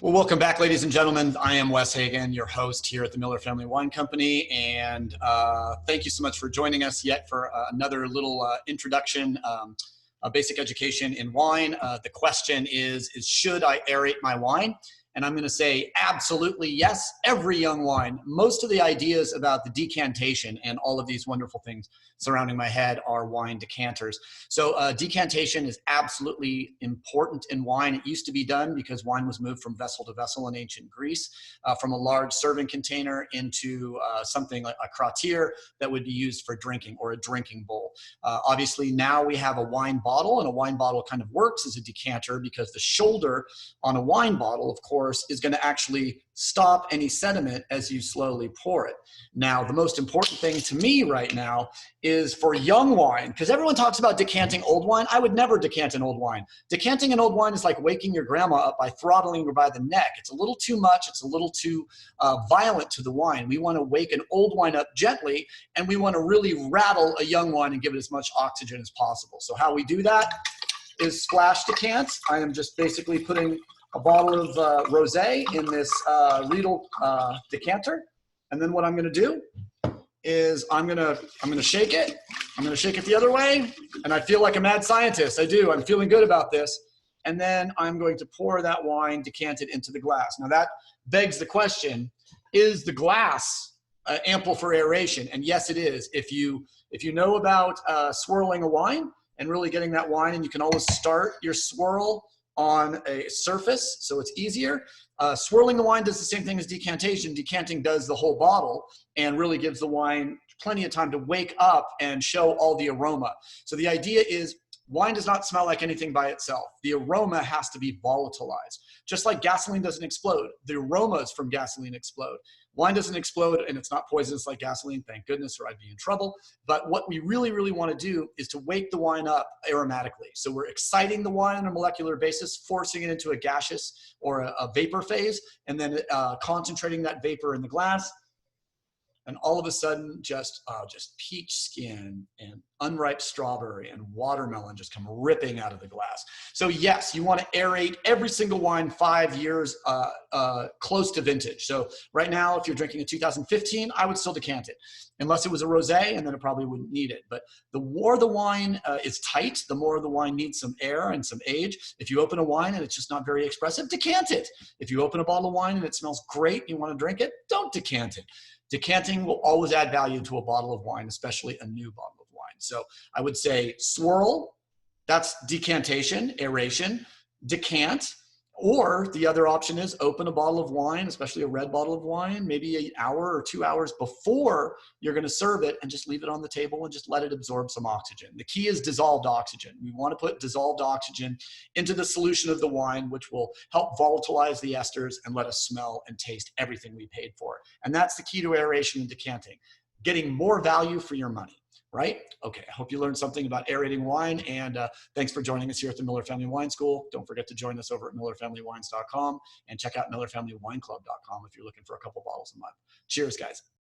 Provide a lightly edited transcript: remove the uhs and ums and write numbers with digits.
Well, welcome back, ladies and gentlemen. I am Wes Hagan, your host here at the Miller Family Wine Company, and thank you so much for joining us yet for another little introduction, a basic education in wine. The question is should I aerate my wine? And I'm going to say absolutely yes. Every young wine, most of the ideas about the decantation and all of these wonderful things surrounding my head are wine decanters. So decantation is absolutely important in wine. It used to be done because wine was moved from vessel to vessel in ancient Greece, from a large serving container into something like a crottier that would be used for drinking, or a drinking bowl. Obviously now we have a wine bottle, and a wine bottle kind of works as a decanter because the shoulder on a wine bottle, of course, is going to actually stop any sediment as you slowly pour it. Now, the most important thing to me right now is for young wine, because everyone talks about decanting old wine. I would never decant an old wine. Decanting an old wine is like waking your grandma up by throttling her by the neck. It's a little too much. It's a little too violent to the wine. We want to wake an old wine up gently, and we want to really rattle a young wine and give it as much oxygen as possible. So how we do that is splash decant. I am just basically putting a bottle of rosé in this Riedel decanter, and then what I'm going to do is I'm going to shake it. I'm going to shake it the other way, and I feel like a mad scientist. I do. I'm feeling good about this, and then I'm going to pour that wine decanted into the glass. Now that begs the question: is the glass ample for aeration? And yes, it is. If you know about swirling a wine and really getting that wine, and you can always start your swirl on a surface, so it's easier. Swirling the wine does the same thing as decantation. Decanting does the whole bottle and really gives the wine plenty of time to wake up and show all the aroma. So the idea is wine does not smell like anything by itself. The aroma has to be volatilized. Just like gasoline doesn't explode, the aromas from gasoline explode. Wine doesn't explode, and it's not poisonous like gasoline, thank goodness, or I'd be in trouble. But what we really, really want to do is to wake the wine up aromatically. So we're exciting the wine on a molecular basis, forcing it into a gaseous or a vapor phase, and then concentrating that vapor in the glass. And all of a sudden, just peach skin and unripe strawberry and watermelon just come ripping out of the glass. So yes, you want to aerate every single wine 5 years close to vintage. So right now, if you're drinking a 2015, I would still decant it, unless it was a rosé, and then it probably wouldn't need it. But the more the wine is tight, the more the wine needs some air and some age. If you open a wine and it's just not very expressive, decant it. If you open a bottle of wine and it smells great and you want to drink it, don't decant it. Decanting will always add value to a bottle of wine, especially a new bottle of wine. So I would say swirl, that's decantation, aeration, decant, or the other option is open a bottle of wine, especially a red bottle of wine, maybe an hour or 2 hours before you're going to serve it, and just leave it on the table and just let it absorb some oxygen. The key is dissolved oxygen. We want to put dissolved oxygen into the solution of the wine, which will help volatilize the esters and let us smell and taste everything we paid for. And that's the key to aeration and decanting, getting more value for your money. Right? Okay, I hope you learned something about aerating wine, and thanks for joining us here at the Miller Family Wine School. Don't forget to join us over at millerfamilywines.com and check out millerfamilywineclub.com if you're looking for a couple bottles a month. Cheers, guys.